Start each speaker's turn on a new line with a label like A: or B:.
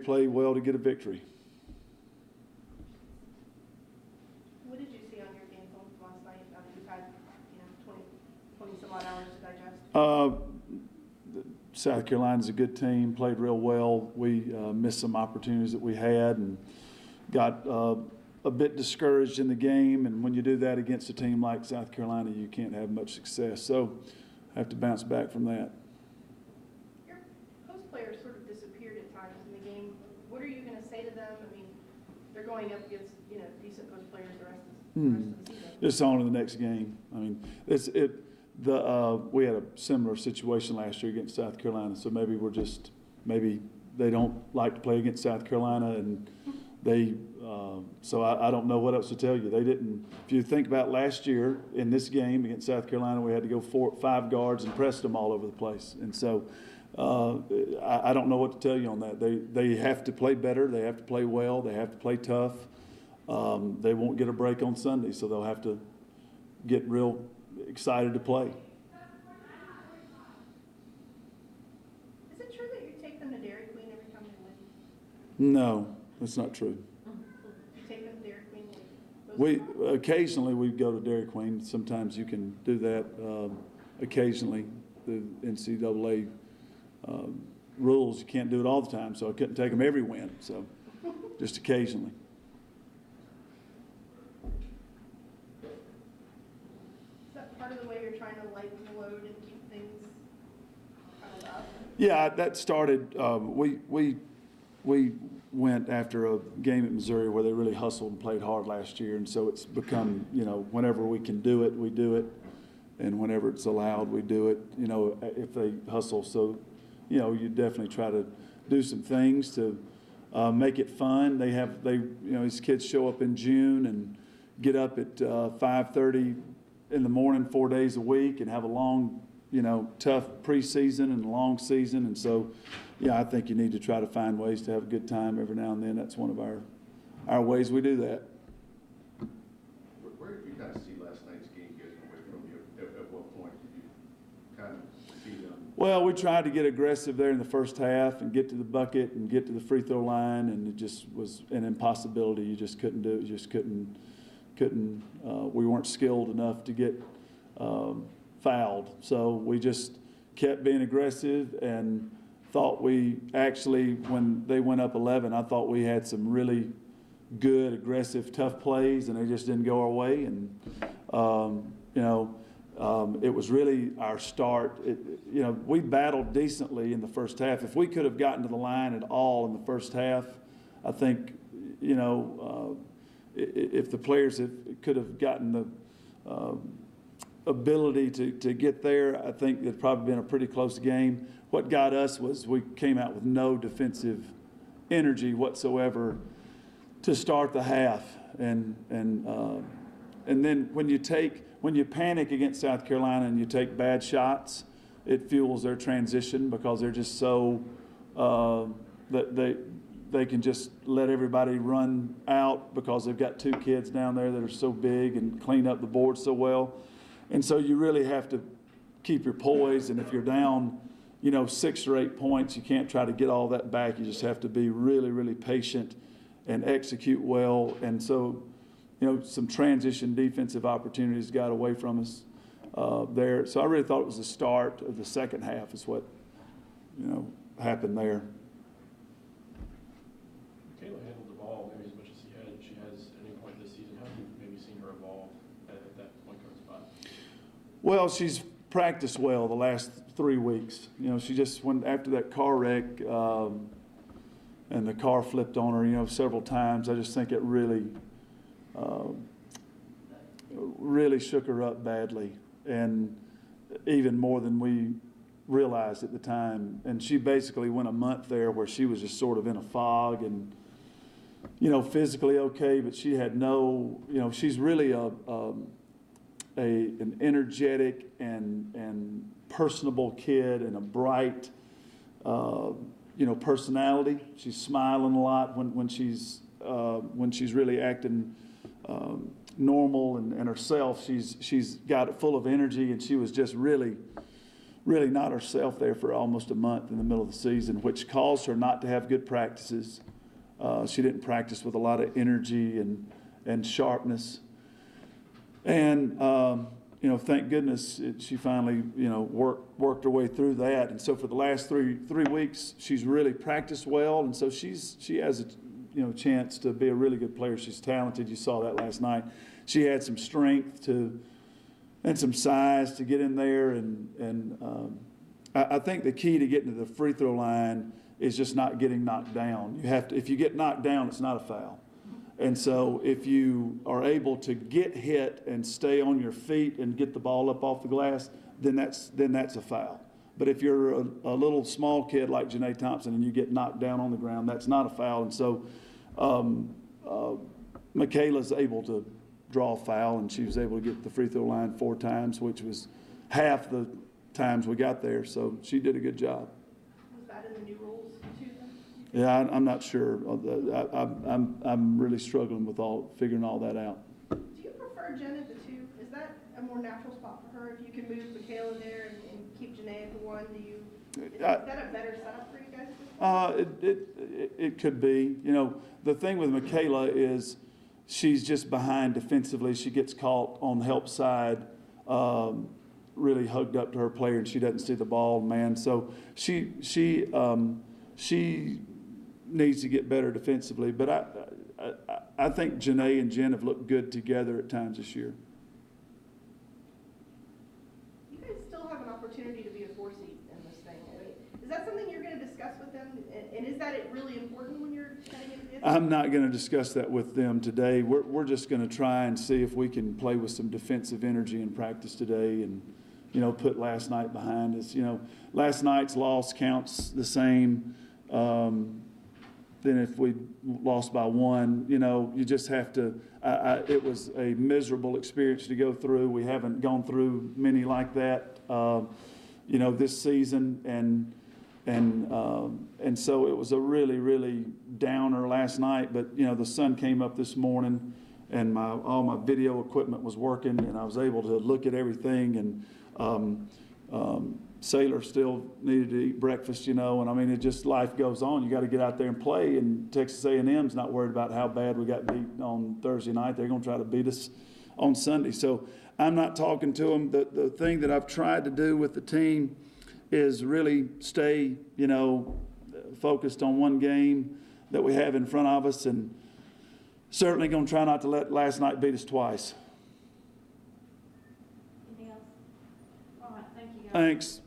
A: play well to get a victory.
B: What did you see on your game film last night? You've had 20 some odd hours to digest.
A: South Carolina's a good team, played real well. We missed some opportunities that we had and got a bit discouraged in the game. And when you do that against a team like South Carolina, you can't have much success. So I have to bounce back from that.
B: Your post players sort of disappeared at times in the game. What are you going to say to them? I mean, they're going up against decent post players the rest of the season.
A: Just on to the next game. I mean, we had a similar situation last year against South Carolina, so maybe maybe they don't like to play against South Carolina, and so I don't know what else to tell you. They didn't. If you think about last year in this game against South Carolina, we had to go 4-5 guards and pressed them all over the place, and so I don't know what to tell you on that. They have to play better. They have to play well. They have to play tough. They won't get a break on Sunday, so they'll have to get real excited to play.
B: Is it true that you take them to Dairy Queen every time they win?
A: No, that's not true.
B: You take them to Dairy Queen?
A: Occasionally we go to Dairy Queen. Sometimes you can do that. Occasionally, the NCAA rules, you can't do it all the time, so I couldn't take them every win. So just occasionally.
B: Part of the way you're trying to lighten the load and keep things kind of up?
A: Yeah, that started. We went after a game at Missouri where they really hustled and played hard last year, and so it's become whenever we can do it, we do it, and whenever it's allowed, we do it. If they hustle, so you definitely try to do some things to make it fun. These kids show up in June and get up at 5:30. in the morning 4 days a week and have a long, tough preseason and a long season. And so, I think you need to try to find ways to have a good time every now and then. That's one of our ways we do that.
C: Where did you kind of see last night's game getting away from you? At what point did you kind of see them?
A: Well, we tried to get aggressive there in the first half and get to the bucket and get to the free throw line, and it just was an impossibility. You just couldn't do it. You just couldn't. We weren't skilled enough to get fouled. So we just kept being aggressive and thought we actually, when they went up 11, I thought we had some really good, aggressive, tough plays, and they just didn't go our way. And, it was really our start. We battled decently in the first half. If we could have gotten to the line at all in the first half, I think, if the players could have gotten the ability to get there, I think it'd probably been a pretty close game. What got us was we came out with no defensive energy whatsoever to start the half, and then when you panic against South Carolina and you take bad shots, it fuels their transition because they're just so that they can just let everybody run out because they've got two kids down there that are so big and clean up the board so well. And so you really have to keep your poise, and if you're down, 6 or 8 points, you can't try to get all that back. You just have to be really, really patient and execute well. And so, some transition defensive opportunities got away from us there. So I really thought it was the start of the second half is what, happened there. Well, she's practiced well the last 3 weeks. She just went after that car wreck and the car flipped on her, several times. I just think it really shook her up badly, and even more than we realized at the time. And she basically went a month there where she was just sort of in a fog and, physically okay, but she had no, she's really an energetic and personable kid and a bright, personality. She's smiling a lot when she's really acting normal and herself. She's got it full of energy, and she was just really really not herself there for almost a month in the middle of the season, which caused her not to have good practices. She didn't practice with a lot of energy and sharpness. And, you know, thank goodness she finally, you know, worked her way through that. And so for the last three weeks, she's really practiced well. And so she has a, you know, chance to be a really good player. She's talented. You saw that last night. She had some strength and some size to get in there. And I think the key to getting to the free throw line is just not getting knocked down. You have to, if you get knocked down, it's not a foul. And so if you are able to get hit and stay on your feet and get the ball up off the glass, then that's a foul. But if you're a little small kid like Janae Thompson and you get knocked down on the ground, that's not a foul. And so Michaela's able to draw a foul, and she was able to get the free throw line 4 times, which was half the times we got there. So she did a good job.
B: Was that in the new rules too then?
A: Yeah, I'm not sure. I'm really struggling with figuring all that out.
B: Do you prefer Jen at the 2? Is that a more natural spot for her? If you can move Michaela there and keep Janae at the 1, is that a better setup for you guys?
A: It could be. You know, the thing with Michaela is she's just behind defensively. She gets caught on the help side, really hugged up to her player, and she doesn't see the ball, man. So she needs to get better defensively. But I think Janae and Jen have looked good together at times this year.
B: You guys still have an opportunity to be a 4 seed in this thing. I mean, is that something you're going to discuss with them? And is that really important when you're heading into this?
A: I'm not going to discuss that with them today. We're just going to try and see if we can play with some defensive energy in practice today, and, you know, put last night behind us. You know, last night's loss counts the same. Then if we lost by 1, you know, you just have to. It was a miserable experience to go through. We haven't gone through many like that, you know, this season, and so it was a really, really downer last night. But, you know, the sun came up this morning, and all my video equipment was working, and I was able to look at everything. And Sailor still needed to eat breakfast, you know. And I mean, it just, life goes on. You got to get out there and play. And Texas A&M's not worried about how bad we got beat on Thursday night. They're going to try to beat us on Sunday. So I'm not talking to them. The thing that I've tried to do with the team is really stay, you know, focused on one game that we have in front of us, and certainly going to try not to let last night beat us twice.
B: Anything else? All right, thank you guys.
A: Thanks.